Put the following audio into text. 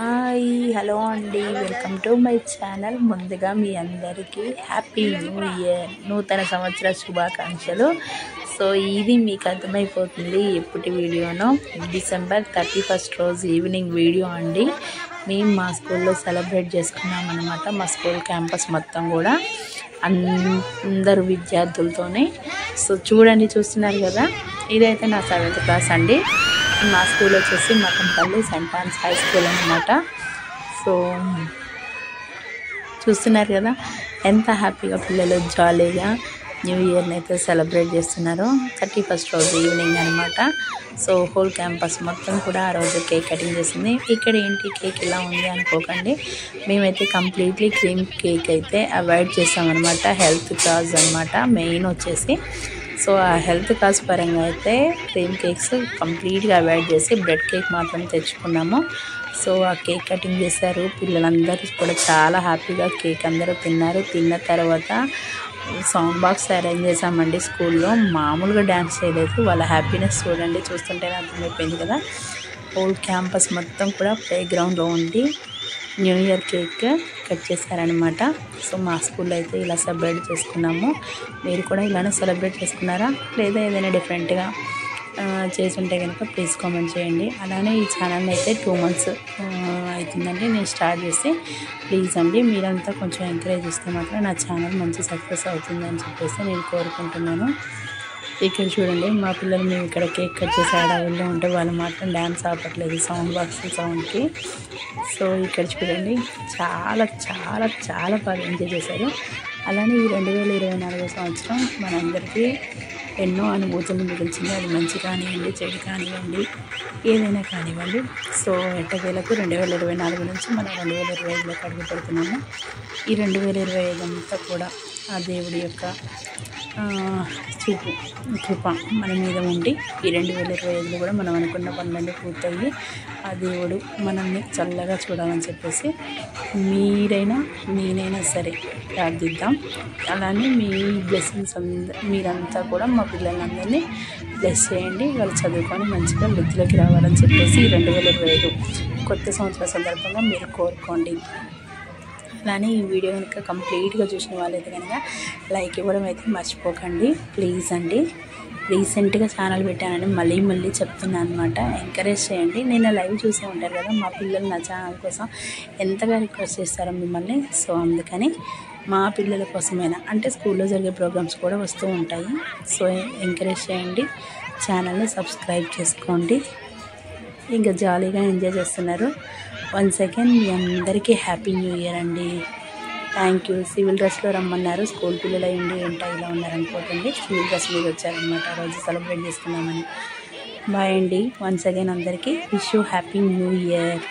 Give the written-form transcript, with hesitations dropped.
Hi hello అండి, welcome to my channel. ముందుగా మీ అందరికీ హ్యాపీ న్యూ ఇయర్, నూతన సంవత్సర శుభాకాంక్షలు. సో ఇది మీకు అర్థమైపోతుంది ఎప్పటి వీడియోనో. డిసెంబర్ 31 రోజు ఈవినింగ్ వీడియో అండి. మేము మా స్కూల్లో సెలబ్రేట్ చేసుకున్నాం అన్నమాట. మా స్కూల్ క్యాంపస్ మొత్తం కూడా అందరు విద్యార్థులతోనే. సో చూస్తున్నారు కదా, ఇదైతే నా 7th క్లాస్ అండి. మా స్కూల్ వచ్చేసి మకంపల్లి సెయింట్ ఆన్స్ హై స్కూల్ అన్నమాట. సో చూస్తున్నారు కదా ఎంత హ్యాపీగా పిల్లలు జాలీగా న్యూ ఇయర్ని అయితే సెలబ్రేట్ చేస్తున్నారు. 31 రోజు ఈవినింగ్ అనమాట. సో హోల్ క్యాంపస్ మొత్తం కూడా ఆ రోజు కేక్ కటింగ్ చేసింది. ఇక్కడ ఏంటి కేక్ ఇలా ఉంది అనుకోకండి, మేమైతే కంప్లీట్లీ క్రీమ్ కేక్ అయితే అవాయిడ్ చేసామన్నమాట. హెల్త్ కాజ్ అనమాట మెయిన్ వచ్చేసి. సో ఆ హెల్త్ కాజ్ పరంగా అయితే క్రీమ్ కేక్స్ కంప్లీట్గా అవాయిడ్ చేసి బ్రెడ్ కేక్ మాత్రం తెచ్చుకున్నాము. సో ఆ కేక్ కటింగ్ చేశారు. పిల్లలందరూ కూడా చాలా హ్యాపీగా కేక్ అందరూ తిన్నారు. తిన్న తర్వాత సౌండ్ బాక్స్ అరేంజ్ చేసామండి స్కూల్లో. మామూలుగా డ్యాన్స్ చేయలేదు. వాళ్ళ హ్యాపీనెస్ చూడండి, చూస్తుంటేనే అర్థమైపోయింది కదా. హోల్ క్యాంపస్ మొత్తం కూడా ప్లే గ్రౌండ్లో ఉండి న్యూ ఇయర్ కేక్ కట్ చేశారనమాట. సో మా స్కూల్లో అయితే ఇలా సెలబ్రేట్ చేసుకున్నాము. మీరు కూడా ఇలానే సెలబ్రేట్ చేసుకున్నారా, లేదా ఏదైనా డిఫరెంట్గా చేసుంటే కనుక ప్లీజ్ కామెంట్ చేయండి. అలానే ఈ ఛానల్ని అయితే 2 months అవుతుందండి నేను స్టార్ట్ చేసి. ప్లీజ్ అండి మీరంతా కొంచెం ఎంకరేజ్ ఇస్తే మాత్రం నా ఛానల్ మంచి సక్సెస్ అవుతుందని చెప్పేసి నేను కోరుకుంటున్నాను. ఇక్కడ చూడండి మా పిల్లలు మేము ఇక్కడ కేక్ కట్ చేసి ఆడవిల్లో ఉంటే వాళ్ళు మాత్రం డ్యాన్స్ ఆపట్లేదు సౌండ్ బాక్స్ సౌండ్కి. సో ఇక్కడ చూడండి చాలా చాలా చాలా బాగా ఎంజాయ్ చేశారు. అలానే ఈ 2024 సంవత్సరం మనందరికీ ఎన్నో అనుభూతులు మిగిల్చింది. అది మంచి కానివ్వండి, చెడు కానివ్వండి, ఏదైనా కానివ్వండి. సో ఎట్టకేలకు 2024 నుంచి మనం 2025లోకి అడుగు పెడుతున్నాము. ఈ 2025 అంతా కూడా ఆ దేవుడి యొక్క కృప మన మీద ఉండి ఈ 2025లో కూడా మనం అనుకున్న పనులన్నీ పూర్తయ్యి ఆ దేవుడు మనల్ని చల్లగా చూడాలని చెప్పేసి మీరైనా నేనైనా సరే ప్రార్థిద్దాం. అలానే మీ బ్లెస్సింగ్స్ మీరంతా కూడా మా పిల్లలందరినీ బ్లెస్ చేయండి. వాళ్ళు చదువుకొని మంచిగా వృద్ధిలోకి రావాలని చెప్పేసి 2025 కొత్త సంవత్సరం సందర్భంగా మీరు కోరుకోండి. అలానే ఈ వీడియో కనుక కంప్లీట్గా చూసిన వాళ్ళైతే కనుక లైక్ ఇవ్వడం అయితే మర్చిపోకండి ప్లీజ్ అండి. రీసెంట్గా ఛానల్ పెట్టానని మళ్ళీ చెప్తున్నాను అనమాట. ఎంకరేజ్ చేయండి. నేను లైవ్ చూసే ఉంటారు కదా, మా పిల్లలు నా ఛానల్ కోసం ఎంతగా రిక్వెస్ట్ చేస్తారో మిమ్మల్ని. సో అందుకని మా పిల్లల కోసమైనా అంటే స్కూల్లో జరిగే ప్రోగ్రామ్స్ కూడా వస్తూ ఉంటాయి. సో ఎంకరేజ్ చేయండి, ఛానల్ని సబ్స్క్రైబ్ చేసుకోండి. ఇంకా జాలీగా ఎంజాయ్ చేస్తున్నారు. వన్స్ అగైన్ మీ అందరికీ హ్యాపీ న్యూ ఇయర్ అండి. Thank you. సివిల్ డ్రెస్లో రమ్మన్నారు. స్కూల్ పిల్లలు అయ్యండి ఏంటో ఇలా ఉన్నారనుకోకండి, సివిల్ డ్రెస్ మీద వచ్చారనమాట ఆ రోజు సెలబ్రేట్ చేసుకున్నామని. బాయ్ అండి. వన్స్ అగైన్ అందరికీ wish you happy new year.